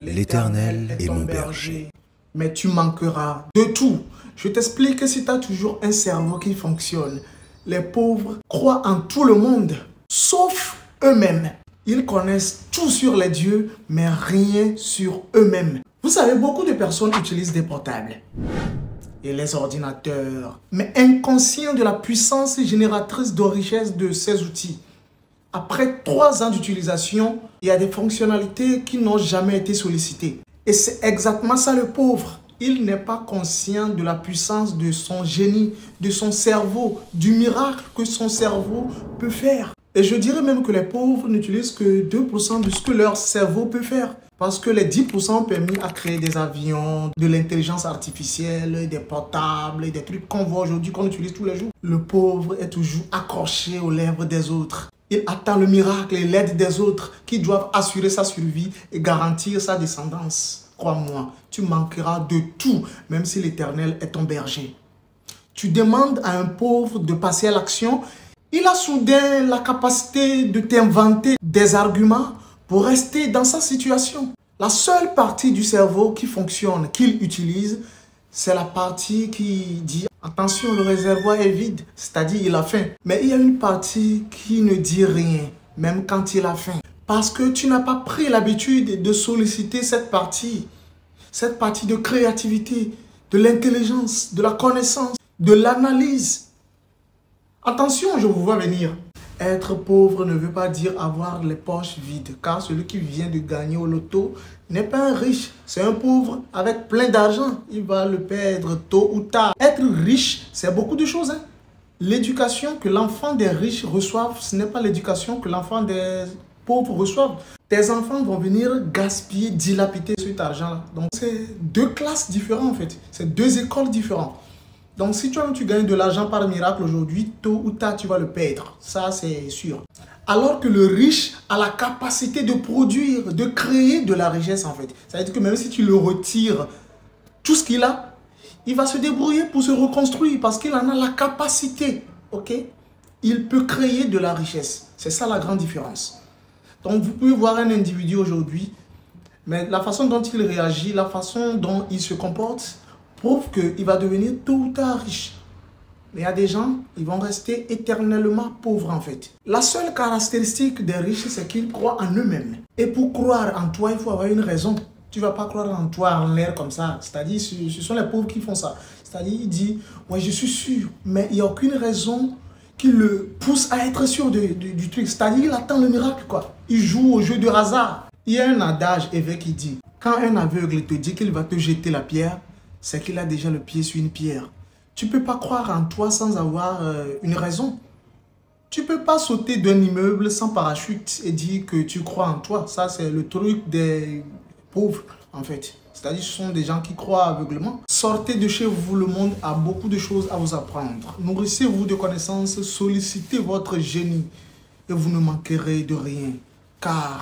L'Éternel est mon berger. Mais tu manqueras de tout. Je t'explique que si tu as toujours un cerveau qui fonctionne, les pauvres croient en tout le monde, sauf eux-mêmes. Ils connaissent tout sur les dieux, mais rien sur eux-mêmes. Vous savez, beaucoup de personnes utilisent des portables et les ordinateurs, mais inconscients de la puissance génératrice de richesse de ces outils. Après 3 ans d'utilisation, il y a des fonctionnalités qui n'ont jamais été sollicitées. Et c'est exactement ça le pauvre. Il n'est pas conscient de la puissance de son génie, de son cerveau, du miracle que son cerveau peut faire. Et je dirais même que les pauvres n'utilisent que 2% de ce que leur cerveau peut faire. Parce que les 10% ont permis à créer des avions, de l'intelligence artificielle, des portables, des trucs qu'on voit aujourd'hui, qu'on utilise tous les jours. Le pauvre est toujours accroché aux lèvres des autres. Il attend le miracle et l'aide des autres qui doivent assurer sa survie et garantir sa descendance. Crois-moi, tu manqueras de tout, même si l'Éternel est ton berger. Tu demandes à un pauvre de passer à l'action. Il a soudain la capacité de t'inventer des arguments pour rester dans sa situation. La seule partie du cerveau qui fonctionne, qu'il utilise, c'est la partie qui dit « Attention, le réservoir est vide », c'est-à-dire il a faim. Mais il y a une partie qui ne dit rien, même quand il a faim. Parce que tu n'as pas pris l'habitude de solliciter cette partie de créativité, de l'intelligence, de la connaissance, de l'analyse. Attention, je vous vois venir. Être pauvre ne veut pas dire avoir les poches vides, car celui qui vient de gagner au loto n'est pas un riche, c'est un pauvre avec plein d'argent. Il va le perdre tôt ou tard. Être riche, c'est beaucoup de choses. L'éducation que l'enfant des riches reçoivent, ce n'est pas l'éducation que l'enfant des pauvres reçoivent. Tes enfants vont venir gaspiller, dilapider cet argent-là. Donc c'est 2 classes différentes en fait, c'est 2 écoles différentes. Donc si toi-même tu gagnes de l'argent par miracle aujourd'hui, tôt ou tard tu vas le perdre, ça c'est sûr. Alors que le riche a la capacité de produire, de créer de la richesse en fait. Ça veut dire que même si tu le retires tout ce qu'il a, il va se débrouiller pour se reconstruire parce qu'il en a la capacité, ok? Il peut créer de la richesse, c'est ça la grande différence. Donc vous pouvez voir un individu aujourd'hui, mais la façon dont il réagit, la façon dont il se comporte, prouve qu'il va devenir tôt ou tard riche. Mais il y a des gens, ils vont rester éternellement pauvres en fait. La seule caractéristique des riches, c'est qu'ils croient en eux-mêmes. Et pour croire en toi, il faut avoir une raison. Tu ne vas pas croire en toi en l'air comme ça. C'est-à-dire, ce sont les pauvres qui font ça. C'est-à-dire, il dit, ouais, je suis sûr, mais il n'y a aucune raison qui le pousse à être sûr du truc. C'est-à-dire, il attend le miracle, quoi. Il joue au jeu de hasard. Il y a un adage évêque qui dit, quand un aveugle te dit qu'il va te jeter la pierre, c'est qu'il a déjà le pied sur une pierre. Tu ne peux pas croire en toi sans avoir une raison. Tu ne peux pas sauter d'un immeuble sans parachute et dire que tu crois en toi. Ça, c'est le truc des pauvres, en fait. C'est-à-dire ce sont des gens qui croient aveuglément. Sortez de chez vous, le monde a beaucoup de choses à vous apprendre. Nourrissez-vous de connaissances, sollicitez votre génie et vous ne manquerez de rien. Car